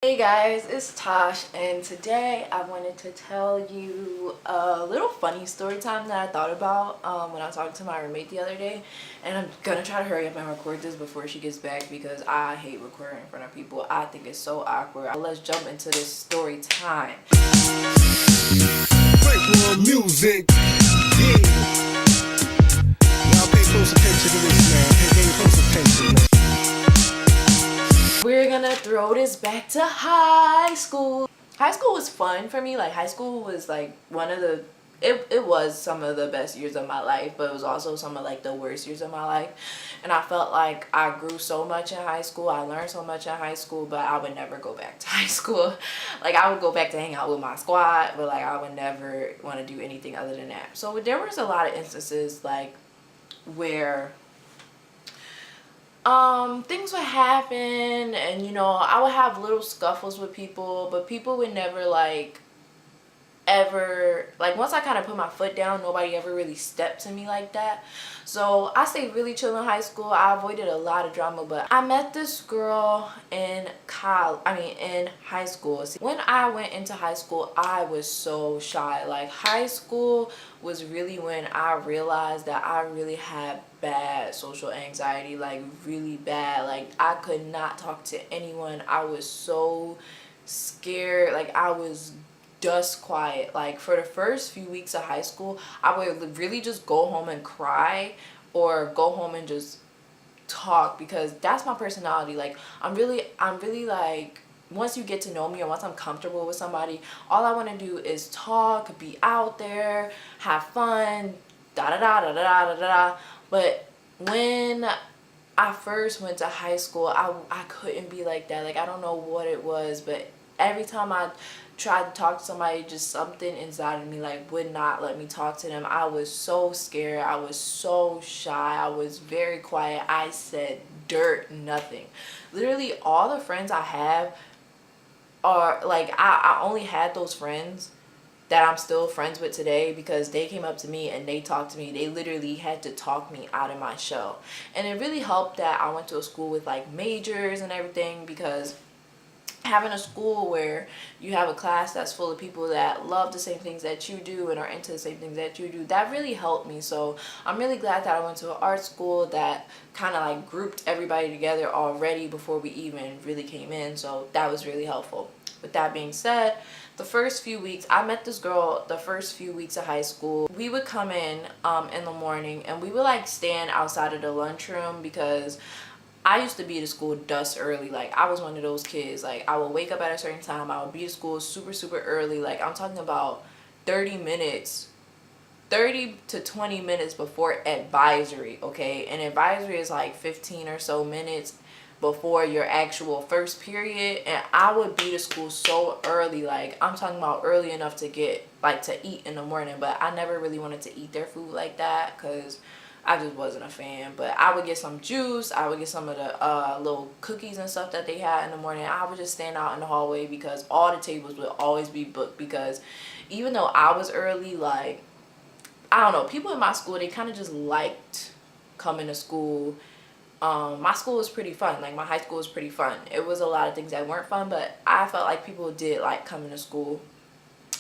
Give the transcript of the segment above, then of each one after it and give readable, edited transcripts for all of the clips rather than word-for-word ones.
Hey guys, it's Tosh, and today I wanted to tell you a little funny story time that I thought about when I was talking to my roommate the other day. And I'm gonna try to hurry up and record this before she gets back because I hate recording in front of people. I think it's so awkward. Let's jump into this story time. Music. Yeah. Y'all pay close attention to this, man. Pay close attention. We're gonna throw this back to high school. High school was fun for me. Like, high school was like one of the it was some of the best years of my life, but it was also some of like the worst years of my life. And I felt like I grew so much in high school. I learned so much in high school, but I would never go back to high school. Like, I would go back to hang out with my squad, but like I would never want to do anything other than that. So there was a lot of instances like where things would happen, and you know, I would have little scuffles with people, but people would never like ever, like, once I kind of put my foot down, nobody ever really stepped to me like that. So I stayed really chill in high school. I avoided a lot of drama, but I met this girl in high school. See, when I went into high school, I was so shy. Like, high school was really when I realized that I really had bad social anxiety, like really bad. Like, I could not talk to anyone. I was so scared. Like, I was just quiet. Like, for the first few weeks of high school, I would really just go home and cry or go home and just talk, because that's my personality. Like, I'm really like, once you get to know me or once I'm comfortable with somebody, all I want to do is talk, be out there, have fun, da da da da da da da. But when I first went to high school, I couldn't be like that. Like, I don't know what it was, but every time I tried to talk to somebody, just something inside of me like would not let me talk to them. I was so scared. I was so shy. I was very quiet. I said dirt nothing. Literally all the friends I have are like, I only had those friends that I'm still friends with today because they came up to me and they talked to me. They literally had to talk me out of my shell. And it really helped that I went to a school with like majors and everything, because having a school where you have a class that's full of people that love the same things that you do and are into the same things that you do, that really helped me. So I'm really glad that I went to an art school that kind of like grouped everybody together already before we even really came in. So that was really helpful. With that being said, the first few weeks, I met this girl the first few weeks of high school. We would come in the morning, and we would like stand outside of the lunchroom, because I used to be to school dust early. Like, I was one of those kids. Like, I would wake up at a certain time. I would be to school super early. Like, I'm talking about 30 to 20 minutes before advisory, okay? And advisory is like 15 or so minutes before your actual first period. And I would be to school so early. Like, I'm talking about early enough to get, like, to eat in the morning. But I never really wanted to eat their food like that, because I just wasn't a fan. But I would get some juice. I would get some of the little cookies and stuff that they had in the morning. I would just stand out in the hallway, because all the tables would always be booked. Because even though I was early, like, I don't know, people in my school, they kind of just liked coming to school. My school was pretty fun. Like, my high school was pretty fun. It was a lot of things that weren't fun, but I felt like people did like coming to school.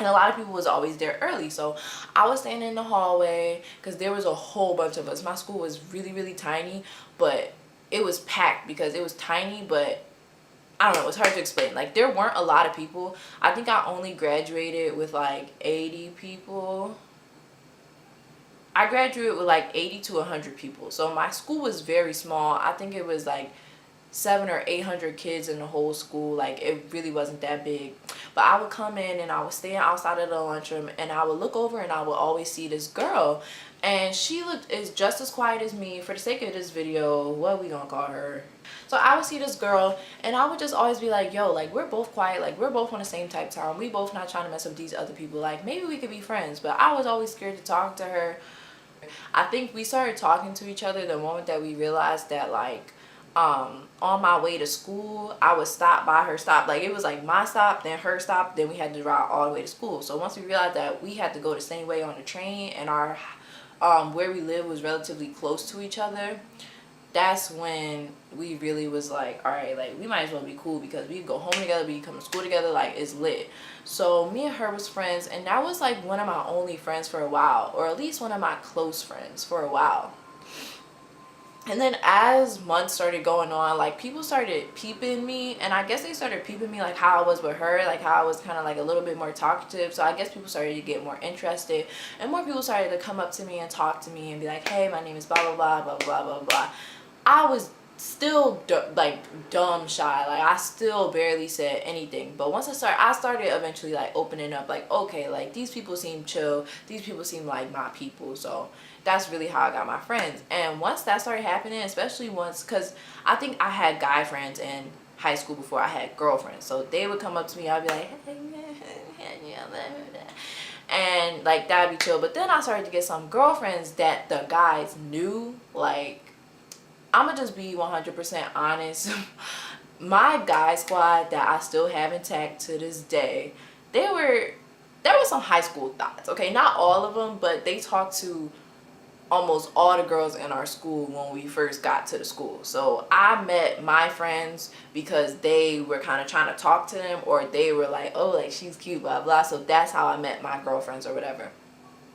And a lot of people was always there early. So I was standing in the hallway, because there was a whole bunch of us. My school was really tiny, but it was packed because it was tiny. But I don't know, it's hard to explain. Like, there weren't a lot of people. I think I only graduated with like 80 people. I graduated with like 80 to 100 people. So my school was very small. I think it was like 700 or 800 kids in the whole school. Like, it really wasn't that big. But I would come in and I would stand outside of the lunchroom, and I would look over and I would always see this girl, and she is just as quiet as me. For the sake of this video, what we gonna call her? So I would see this girl, and I would just always be like, yo, like, we're both quiet, like, we're both on the same type time, we both not trying to mess up these other people, like, maybe we could be friends. But I was always scared to talk to her. I think we started talking to each other the moment that we realized that, like, on my way to school, I would stop by her stop. Like, it was like my stop, then her stop, then we had to drive all the way to school. So once we realized that we had to go the same way on the train, and our where we live was relatively close to each other, that's when we really was like, all right, like we might as well be cool because we go home together, we come to school together, like it's lit. So me and her was friends, and that was like one of my only friends for a while, or at least one of my close friends for a while. And then as months started going on, like people started peeping me, and I guess they started peeping me like how I was with her, like how I was kind of like a little bit more talkative. So I guess people started to get more interested, and more people started to come up to me and talk to me and be like, hey, my name is blah blah blah blah blah blah blah. I was still like dumb shy, like I still barely said anything. But once I started eventually like opening up, like okay, like these people seem chill, these people seem like my people. So that's really how I got my friends. And once that started happening, especially once, because I think I had guy friends in high school before I had girlfriends, so they would come up to me, I'd be like, hey, and like that'd be chill. But then I started to get some girlfriends that the guys knew. Like, I'm gonna just be 100% honest. My guy squad that I still have intact to this day, there were some high school thoughts, okay? Not all of them, but they talked to almost all the girls in our school when we first got to the school. So I met my friends because they were kind of trying to talk to them, or they were like, oh, like she's cute, blah blah. So that's how I met my girlfriends or whatever.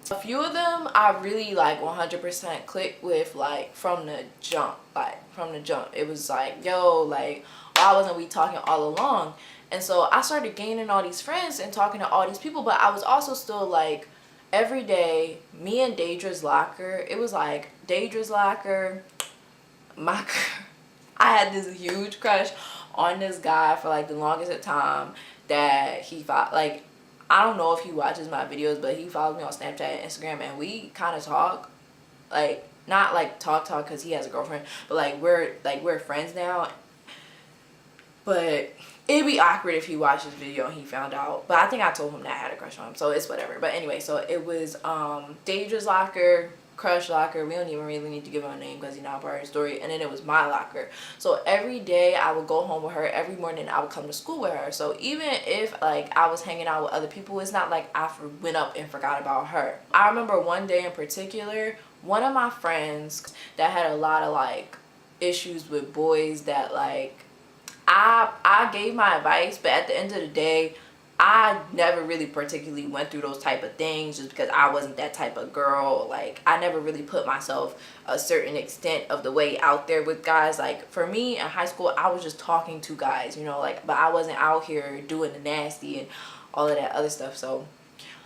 A few of them I really like 100% clicked with, like from the jump. It was like, yo, like why wasn't we talking all along? And so I started gaining all these friends and talking to all these people, but I was also still like, every day, me and Daedra's locker, it was like Daedra's locker, my I had this huge crush on this guy for like the longest of time, that he thought, like, I don't know if he watches my videos, but he follows me on Snapchat and Instagram, and we kind of talk, like, not like talk because he has a girlfriend, but like we're friends now. But it'd be awkward if he watched this video and he found out. But I think I told him that I had a crush on him, so it's whatever. But anyway, so it was Daedra's locker, crush locker. We don't even really need to give him a name because he's not part of the story. And then it was my locker. So every day I would go home with her. Every morning I would come to school with her. So even if like I was hanging out with other people, it's not like I went up and forgot about her. I remember one day in particular, one of my friends that had a lot of like issues with boys, that like I gave my advice, but at the end of the day, I never really particularly went through those type of things just because I wasn't that type of girl. Like, I never really put myself a certain extent of the way out there with guys. Like, for me in high school, I was just talking to guys, you know, like, but I wasn't out here doing the nasty and all of that other stuff. So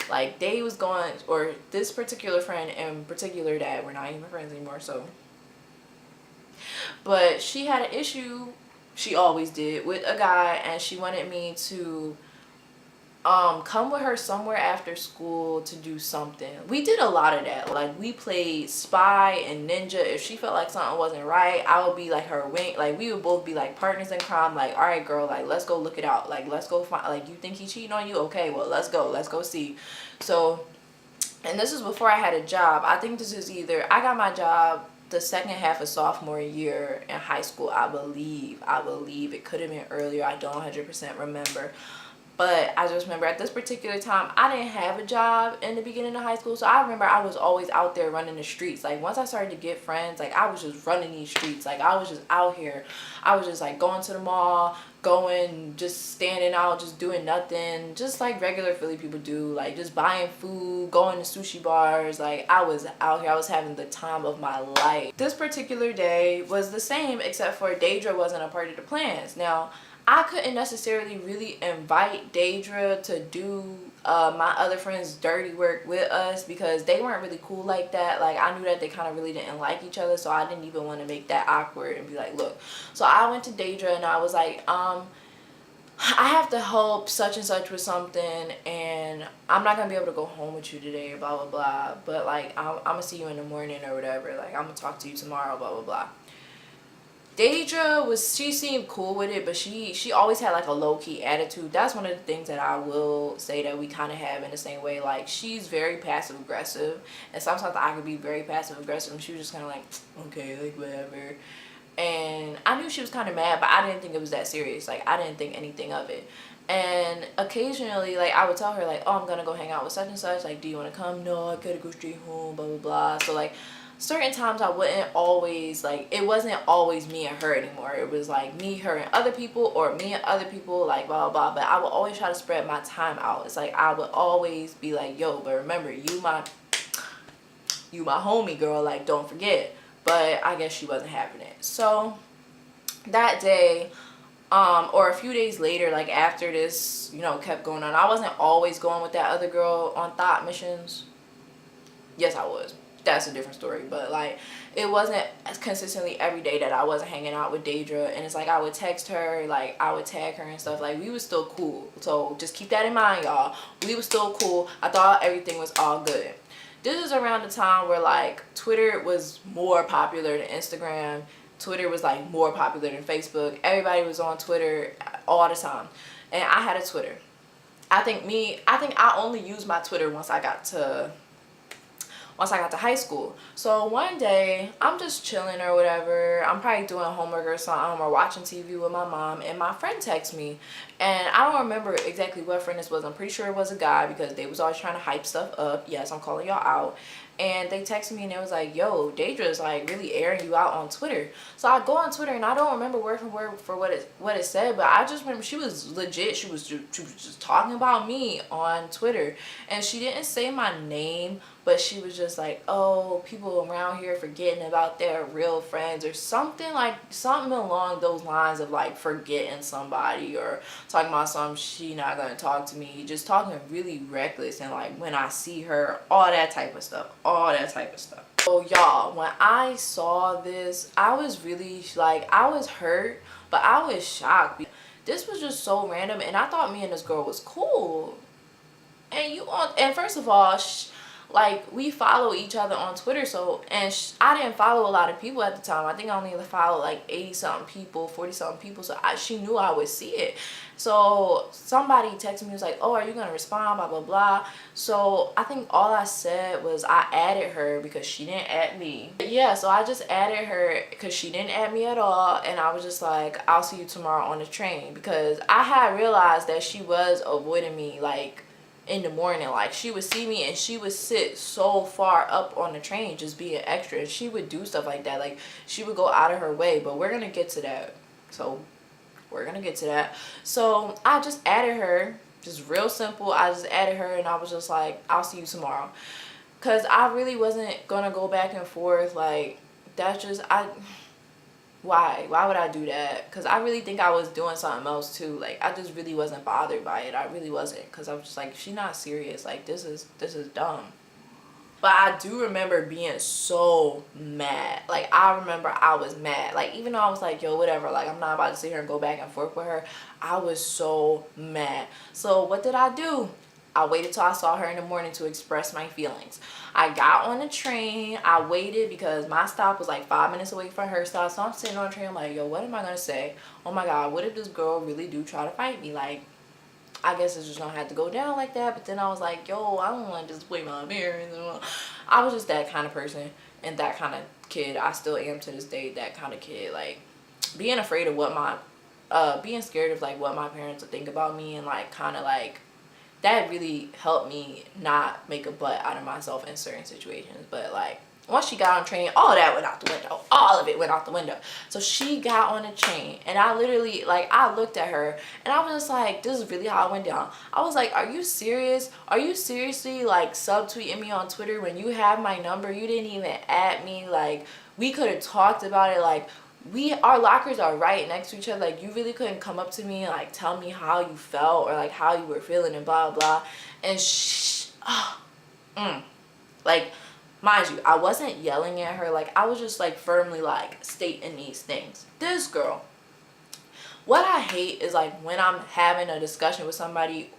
like, they was going, or this particular friend in particular, that we're not even friends anymore, so, but she had an issue, she always did, with a guy, and she wanted me to come with her somewhere after school to do something. We did a lot of that. Like, we played spy and ninja. If she felt like something wasn't right, I would be like her wing. Like, we would both be like partners in crime. Like, all right, girl, like, let's go look it out. Like, let's go find, like, you think he cheating on you? Okay, well, let's go see. So, and this is before I had a job. I think this is either, I got my job the second half of sophomore year in high school, I believe. It could have been earlier. I don't 100% remember. But I just remember at this particular time, I didn't have a job in the beginning of high school. So I remember I was always out there running the streets. Like, once I started to get friends, like, I was just running these streets. Like, I was just out here. I was just, like, going to the mall, just standing out, just doing nothing. Just like regular Philly people do. Like, just buying food, going to sushi bars. Like, I was out here. I was having the time of my life. This particular day was the same, except for Daedra wasn't a part of the plans. Now, I couldn't necessarily really invite Daedra to do my other friends' dirty work with us because they weren't really cool like that. Like, I knew that they kind of really didn't like each other, so I didn't even want to make that awkward and be like, look. So I went to Daedra and I was like, I have to help such and such with something, and I'm not going to be able to go home with you today, blah, blah, blah. But, like, I'm going to see you in the morning or whatever. Like, I'm going to talk to you tomorrow, blah, blah, blah. Daedra she seemed cool with it, but she always had like a low-key attitude. That's one of the things that I will say that we kind of have in the same way. Like, she's very passive aggressive, and sometimes I could be very passive aggressive, and she was just kind of like, okay, like, whatever. And I knew she was kind of mad, but I didn't think it was that serious. Like, I didn't think anything of it. And occasionally, like, I would tell her, like, oh, I'm gonna go hang out with such and such, like, do you want to come? No, I gotta go straight home, blah blah blah. So, like, certain times I wouldn't always, like, it wasn't always me and her anymore. It was like me, her, and other people, or me and other people, like blah blah blah. But I would always try to spread my time out. It's like I would always be like, yo, but remember, you my homie, girl, like, don't forget. But I guess she wasn't having it. So that day, or a few days later, like after this, you know, kept going on, I wasn't always going with that other girl on thought missions. Yes, I was. That's a different story. But like, it wasn't as consistently every day that I wasn't hanging out with Daedra. And it's like I would text her, like I would tag her and stuff. Like, we was still cool. So just keep that in mind, y'all. We was still cool. I thought everything was all good. This is around the time where like Twitter was more popular than Instagram. Twitter was like more popular than Facebook. Everybody was on Twitter all the time. And I had a Twitter. I think I only used my Twitter once I got to high school. So one day I'm just chilling or whatever. I'm probably doing homework or something, or watching TV with my mom, and my friend texts me. And I don't remember exactly what friend this was. I'm pretty sure it was a guy, because they was always trying to hype stuff up. Yes, I'm calling y'all out. And they texted me and it was like, yo, Daedra's like really airing you out on Twitter. So I go on Twitter, and I don't remember word for word for what it said, but I just remember she was legit. She was just talking about me on Twitter, and she didn't say my name, but she was just like, oh, people around here forgetting about their real friends, or something along those lines of like forgetting somebody, or talking about she not gonna talk to me, just talking really reckless, and like when I see her, all that type of stuff. So y'all, when I saw this, I was really like, I was hurt, but I was shocked. This was just so random, and I thought me and this girl was cool. And first of all, like, we follow each other on Twitter, so, and I didn't follow a lot of people at the time. I think I only followed like 80 something people, 40 something people, so she knew I would see it. So somebody texted me, was like, oh, are you gonna respond, blah blah blah. So I think all I said was I added her because she didn't add me. But yeah, so I just added her because she didn't add me at all, and I was just like, I'll see you tomorrow on the train, because I had realized that she was avoiding me, like, in the morning. Like, she would see me and she would sit so far up on the train just being extra, and she would do stuff like that. Like, she would go out of her way, but we're gonna get to that. So I just added her, just real simple. I just added her, and I was just like, I'll see you tomorrow, because I really wasn't gonna go back and forth. Like, that's just, why would I do that? Because I really think I was doing something else too. Like, I just really wasn't bothered by it. I really wasn't, because I was just like, she's not serious. Like, this is dumb. But I do remember being so mad. Like, I remember I was mad. Like, even though I was like, yo, whatever, like, I'm not about to sit here and go back and forth with her, I was so mad. So what did I do? I waited till I saw her in the morning to express my feelings. I got on the train. I waited because my stop was like 5 minutes away from her stop. So I'm sitting on the train, I'm like, yo, what am I going to say? Oh my God, what if this girl really do try to fight me? Like, I guess it's just going to have to go down like that. But then I was like, yo, I don't want to display my appearance. I was just that kind of person and that kind of kid. I still am to this day, that kind of kid. Like, being afraid of being scared of like what my parents would think about me, and like kind of like, that really helped me not make a butt out of myself in certain situations. But like, once she got on the train, all of that went out the window. All of it went out the window. So she got on the train, and I literally, like, I looked at her and I was just like, this is really how it went down. I was like, are you serious? Are you seriously like subtweeting me on Twitter when you have my number? You didn't even add me. Like, we could have talked about it. Like, our lockers are right next to each other. Like, you really couldn't come up to me and like tell me how you felt or like how you were feeling and blah blah. And like, mind you, I wasn't yelling at her. Like, I was just like firmly like stating these things. This girl, what I hate is like when I'm having a discussion with somebody,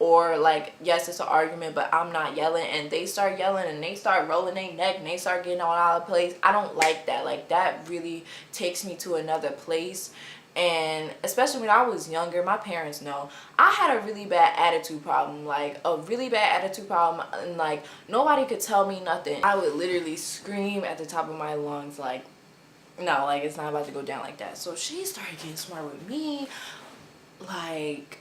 or like, yes, it's an argument, but I'm not yelling, and they start yelling and they start rolling their neck and they start getting all out of place. I don't like that. Like, that really takes me to another place. And especially when I was younger, my parents know I had a really bad attitude problem, like a really bad attitude problem, and like nobody could tell me nothing. I would literally scream at the top of my lungs, like, no, like, it's not about to go down like that. So she started getting smart with me, like,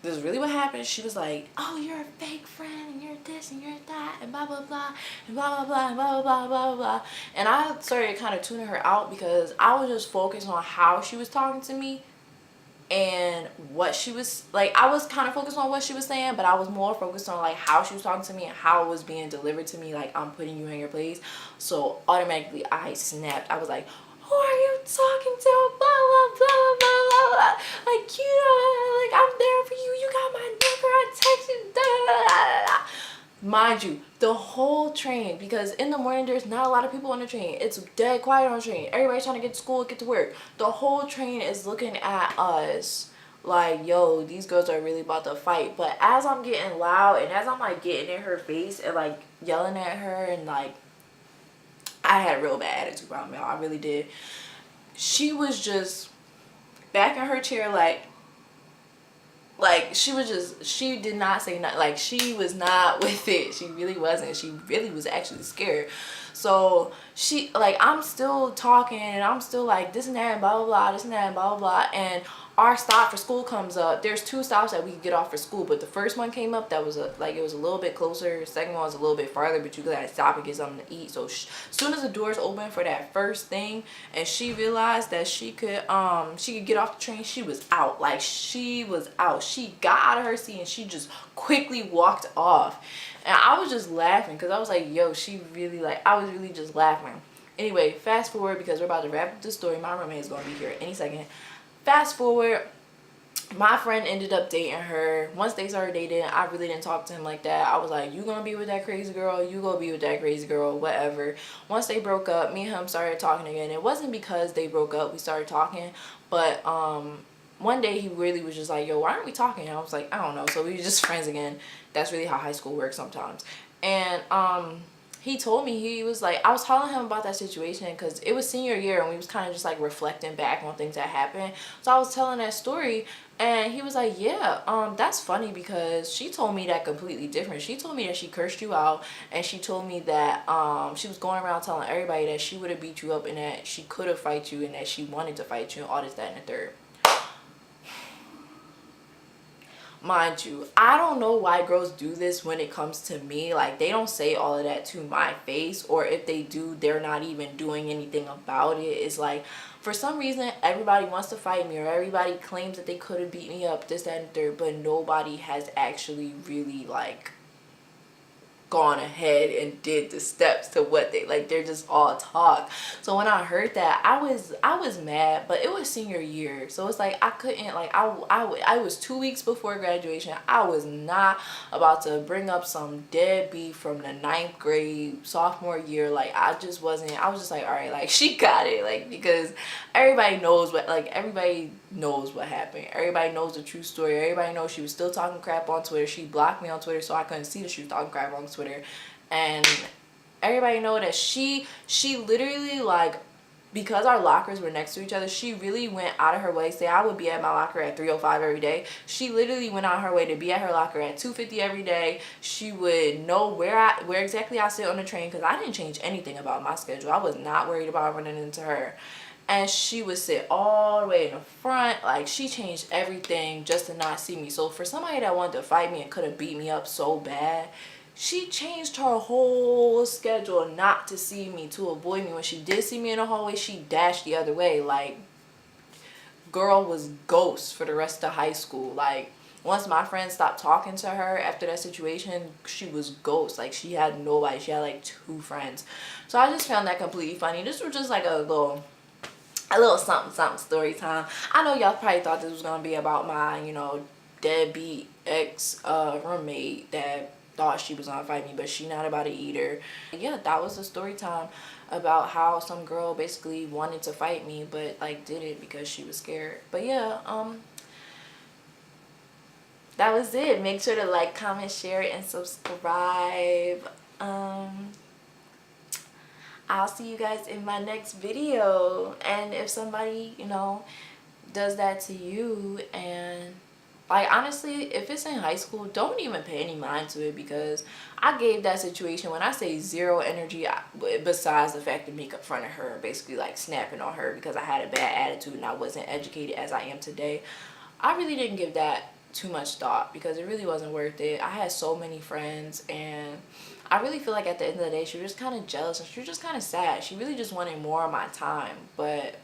this is really what happened. She was like, oh, you're a fake friend, and you're this, and you're that, and blah, blah, blah, and blah, blah, blah, and blah, blah, blah, blah, blah. And I started kind of tuning her out because I was just focused on how she was talking to me and what she was, like, I was kind of focused on what she was saying, but I was more focused on, like, how she was talking to me and how it was being delivered to me, like, I'm putting you in your place. So automatically I snapped. I was like, who are you talking to? Blah, blah, blah, blah, blah, blah. Like, you know, like, I'm there for you. You got my number. I text you. Da, da, da, da. Mind you, the whole train, because in the morning there's not a lot of people on the train. It's dead quiet on the train. Everybody's trying to get to school, get to work. The whole train is looking at us like, yo, these girls are really about to fight. But as I'm getting loud and as I'm, like, getting in her face and, like, yelling at her, and, like, I had a real bad attitude around me. I really did. She was just back in her chair, like she was just, she did not say nothing. Like, she was not with it. She really wasn't. She really was actually scared. So she, like, I'm still talking and I'm still like this and that and blah blah blah, this and that and blah blah blah, and our stop for school comes up. There's 2 stops that we could get off for school, but the first one came up that was like, it was a little bit closer. The second one was a little bit farther, but you gotta stop and get something to eat. So as soon as the doors open for that first thing and she realized that she could get off the train, she was out. Like, she was out. She got out of her seat and she just quickly walked off. And I was just laughing because I was like, yo, she really, like, I was really just laughing. Anyway, fast forward, because we're about to wrap up the story. My roommate is going to be here any second. Fast forward, my friend ended up dating her. Once they started dating, I really didn't talk to him like that. I was like, you gonna be with that crazy girl, you gonna be with that crazy girl, whatever. Once they broke up, me and him started talking again. It wasn't because they broke up we started talking, but one day he really was just like, yo, why aren't we talking? And I was like, I don't know. So we were just friends again. That's really how high school works sometimes. And he told me, he was like, I was telling him about that situation because it was senior year and we was kind of just like reflecting back on things that happened. So I was telling that story and he was like, yeah, that's funny because she told me that completely different. She told me that she cursed you out, and she told me that she was going around telling everybody that she would have beat you up and that she could have fight you and that she wanted to fight you and all this, that, and the third. Mind you, I don't know why girls do this when it comes to me. Like, they don't say all of that to my face, or if they do, they're not even doing anything about it. It's like, for some reason, everybody wants to fight me, or everybody claims that they could have beat me up, this, that, and the third, but nobody has actually really, like, gone ahead and did the steps to what they, like, they're just all talk. So when I heard that, I was mad, but it was senior year, so it's like I couldn't, like, I was 2 weeks before graduation. I was not about to bring up some dead beef from the 9th grade sophomore year. Like, I just wasn't. I was just like, all right, like, she got it, like, because everybody knows what, like, everybody knows what happened. Everybody knows the true story. Everybody knows she was still talking crap on Twitter. She blocked me on Twitter, so I couldn't see that she was talking crap on Twitter. And everybody know that she literally, like, because our lockers were next to each other, she really went out of her way. Say I would be at my locker at 3:05 every day. She literally went out of her way to be at her locker at 2:50 every day. She would know where exactly I sit on the train, because I didn't change anything about my schedule. I was not worried about running into her. And she would sit all the way in the front. Like, she changed everything just to not see me. So for somebody that wanted to fight me and could have beat me up so bad, she changed her whole schedule not to see me, to avoid me. When she did see me in the hallway, she dashed the other way. Like, girl was ghost for the rest of high school. Like, once my friends stopped talking to her after that situation, she was ghost. Like, she had nobody. She had like 2 friends. So I just found that completely funny. This was just like a little something story time. I know y'all probably thought this was gonna be about my, you know, deadbeat ex roommate that thought she was gonna fight me, but she not about to eat her. Yeah, that was a story time about how some girl basically wanted to fight me, but like did it because she was scared. But yeah, that was it. Make sure to like, comment, share, and subscribe. I'll see you guys in my next video. And if somebody, you know, does that to you, and like, honestly, if it's in high school, don't even pay any mind to it, because I gave that situation, when I say zero energy, besides the fact of me confronting her, basically like snapping on her because I had a bad attitude and I wasn't educated as I am today, I really didn't give that too much thought, because it really wasn't worth it. I had so many friends, and I really feel like at the end of the day she was just kind of jealous, and she was just kind of sad. She really just wanted more of my time, but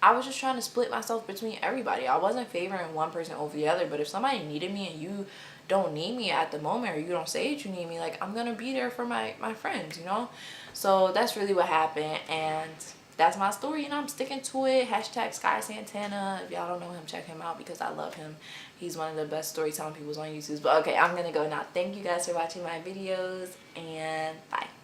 I was just trying to split myself between everybody. I wasn't favoring one person over the other, but if somebody needed me and you don't need me at the moment, or you don't say that you need me, like, I'm gonna be there for my friends, you know? So that's really what happened, and that's my story, and I'm sticking to it. Hashtag Sky Santana. If y'all don't know him, check him out because I love him. He's one of the best storytelling people on YouTube. But okay, I'm gonna go now. Thank you guys for watching my videos, and bye.